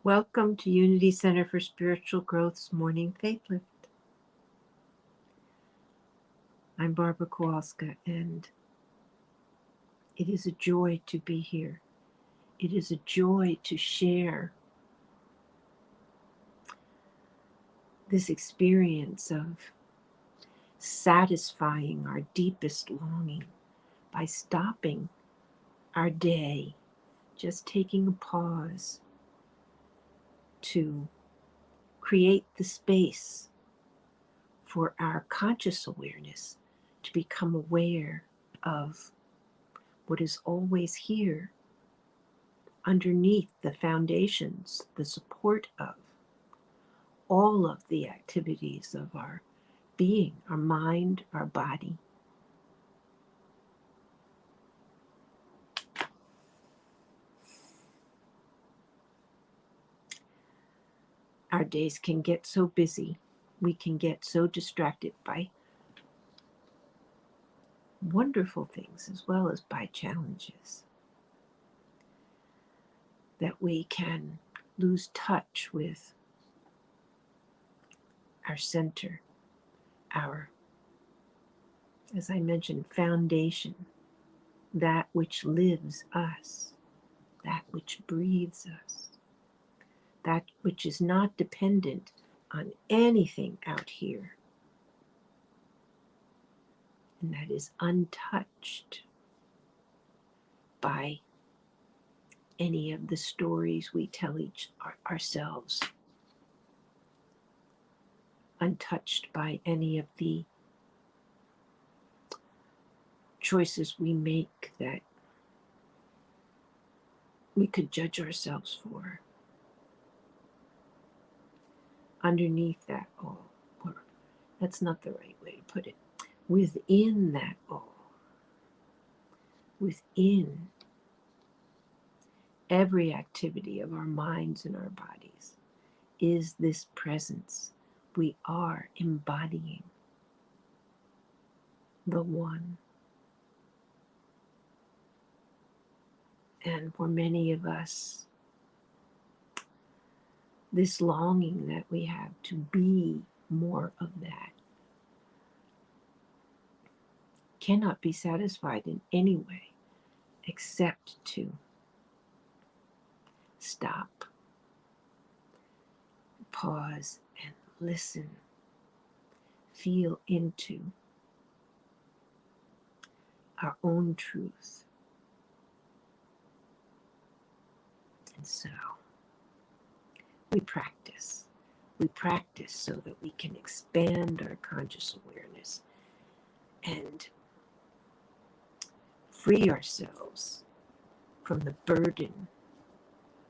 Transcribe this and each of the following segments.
Welcome to Unity Center for Spiritual Growth's Morning Faith Lift. I'm Barbara Kowalska, and it is a joy to be here. It is a joy to share this experience of satisfying our deepest longing by stopping our day, just taking a pause to create the space for our conscious awareness to become aware of what is always here underneath the foundations, the support of all of the activities of our being, our mind, our body. Our days can get so busy. We can get so distracted by wonderful things as well as by challenges that we can lose touch with our center, our, as I mentioned, foundation, that which lives us, that which breathes us, that which is not dependent on anything out here, and that is untouched by any of the stories we tell ourselves, untouched by any of the choices we make that we could judge ourselves for. Underneath that all, or that's not the right way to put it, within that all, within every activity of our minds and our bodies is this presence. We are embodying the one. And for many of us, this longing that we have to be more of that cannot be satisfied in any way except to stop, pause, and listen, feel into our own truth. And so we practice. We practice so that we can expand our conscious awareness and free ourselves from the burden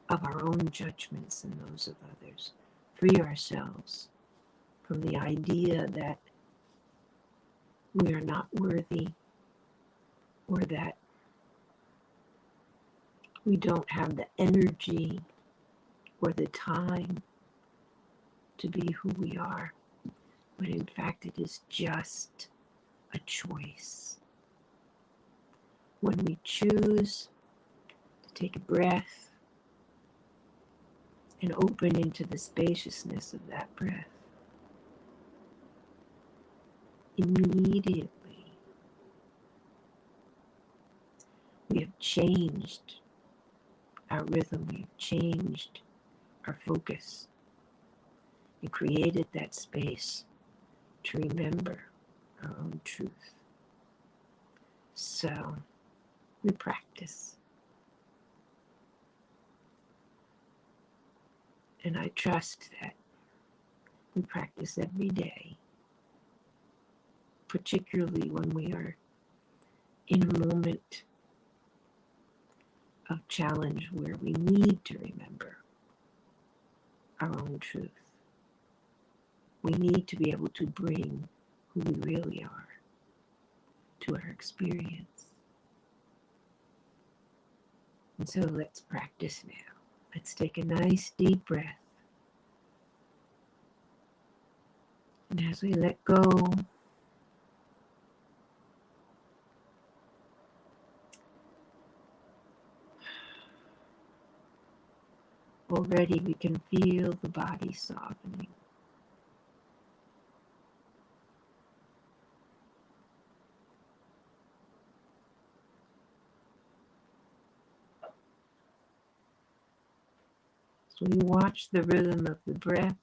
of our own judgments and those of others. Free ourselves from the idea that we are not worthy or that we don't have the energy or the time to be who we are. But in fact, it is just a choice. When we choose to take a breath and open into the spaciousness of that breath, immediately we have changed our rhythm, we've changed our focus, and created that space to remember our own truth. So we practice. And I trust that we practice every day, particularly when we are in a moment of challenge where we need to remember our own truth. We need to be able to bring who we really are to our experience. And so let's practice now. Let's take a nice deep breath. And as we let go, already we can feel the body softening. So we watch the rhythm of the breath.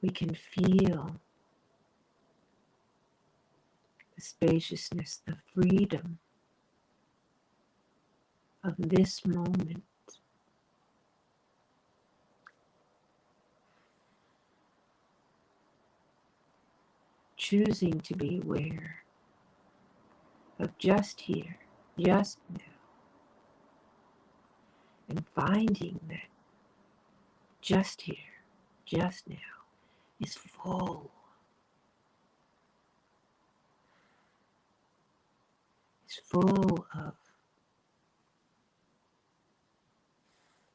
We can feel the spaciousness, the freedom of this moment. Choosing to be aware of just here, just now, and finding that just here, just now is full, is full of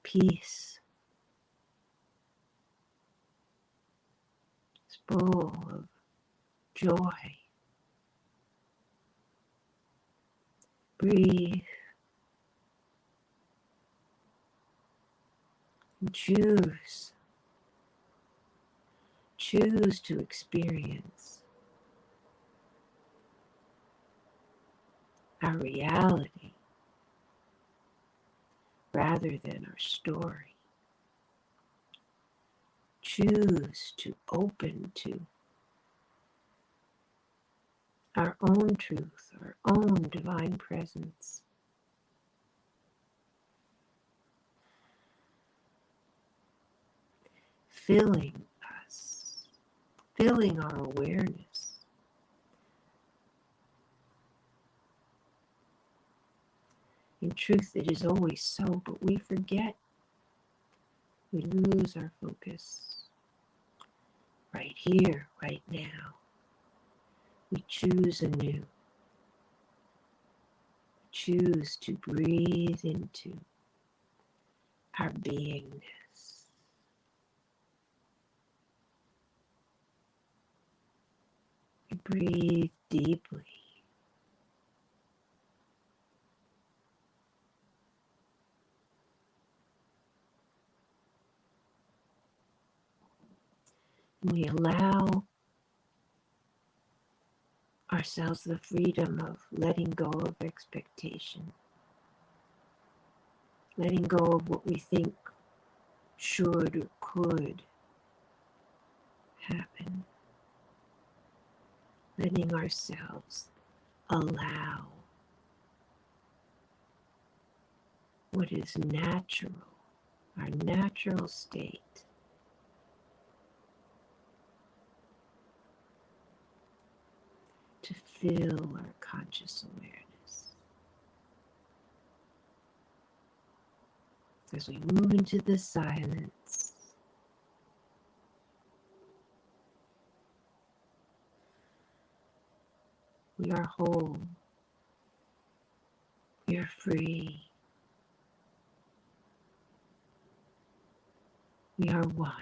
peace, is full of joy. Breathe and choose to experience our reality rather than our story. Choose to open to our own truth, our own divine presence. Filling us, filling our awareness. In truth, it is always so, but we forget. We lose our focus. Right here, right now, we choose anew. Choose to breathe into our beingness. We breathe deeply. We allow ourselves the freedom of letting go of expectation, letting go of what we think should or could happen, letting ourselves allow what is natural, our natural state, to fill our conscious awareness. As we move into the silence, we are whole, we are free, we are one.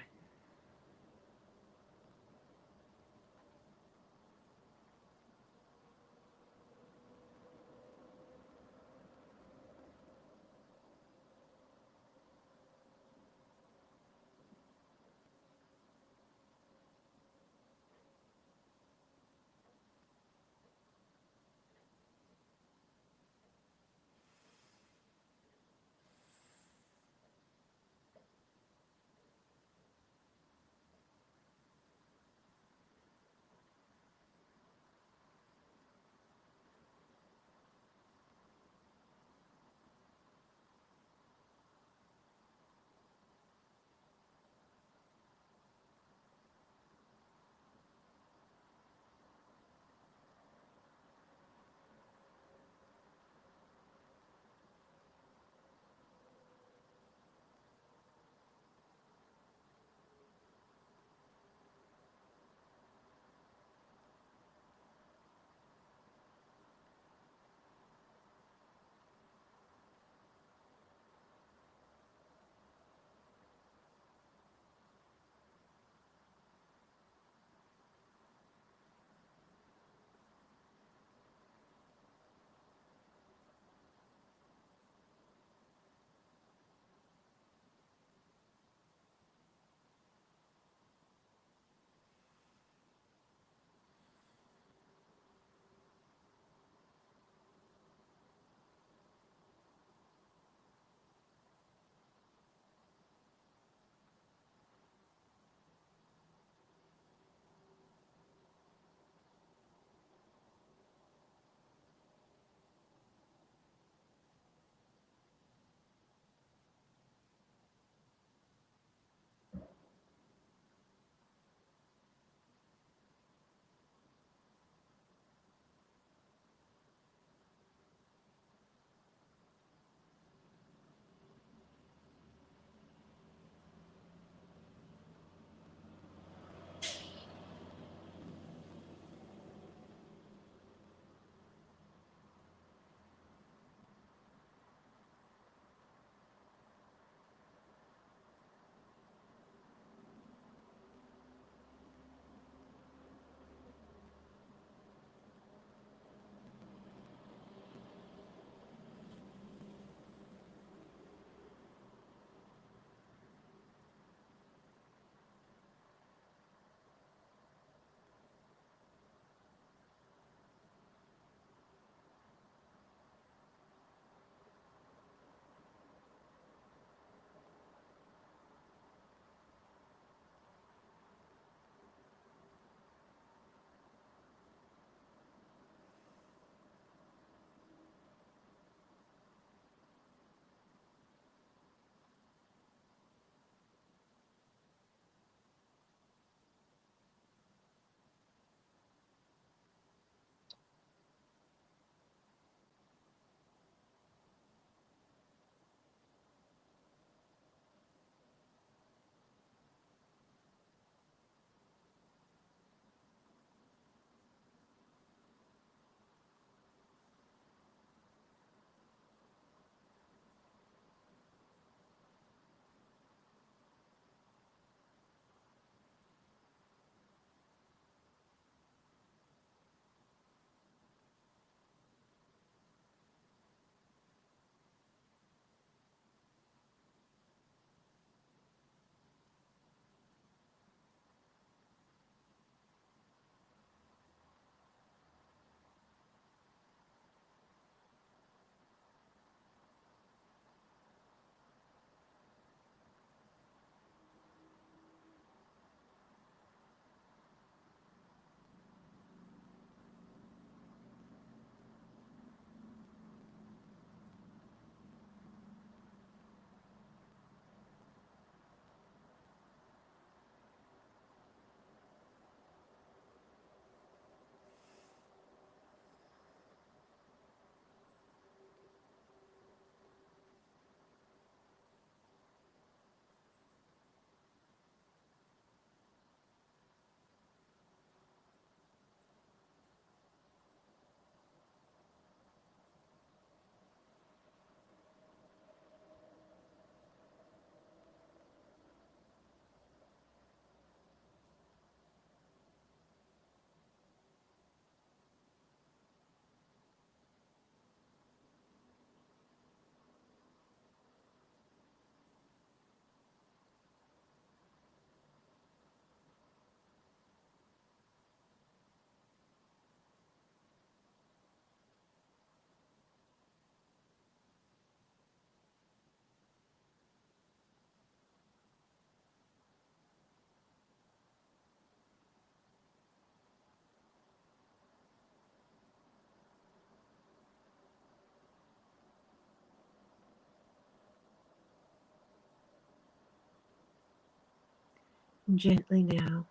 And gently now,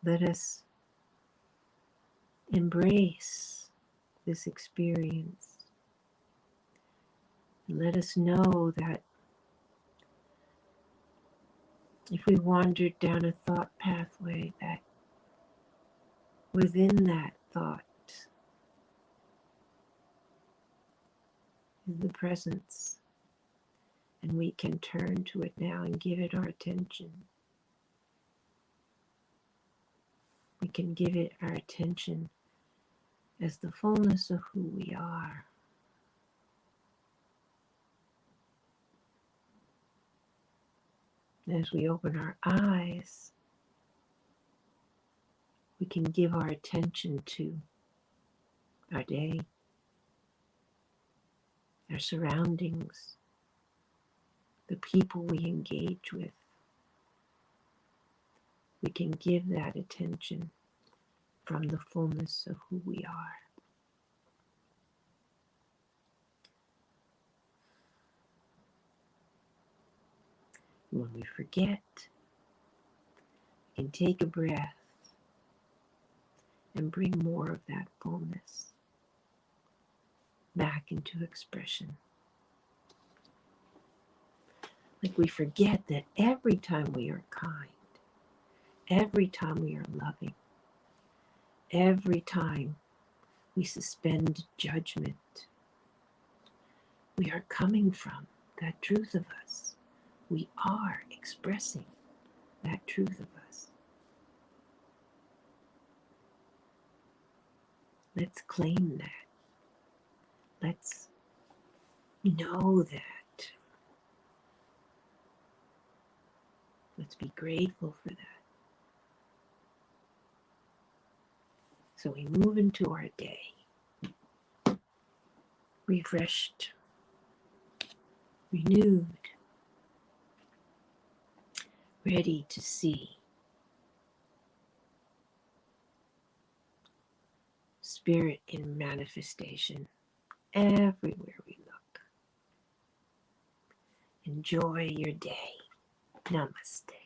let us embrace this experience. And let us know that if we wandered down a thought pathway, that within that thought is the presence, and we can turn to it now and give it our attention. We can give it our attention as the fullness of who we are. As we open our eyes, we can give our attention to our day, our surroundings, the people we engage with. We can give that attention from the fullness of who we are. When we forget, we can take a breath and bring more of that fullness back into expression. Like we forget that every time we are kind, every time we are loving, every time we suspend judgment, we are coming from that truth of us. We are expressing that truth of us. Let's claim that. Let's know that. Let's be grateful for that. So we move into our day, refreshed, renewed, ready to see Spirit in manifestation everywhere we look. Enjoy your day. Namaste.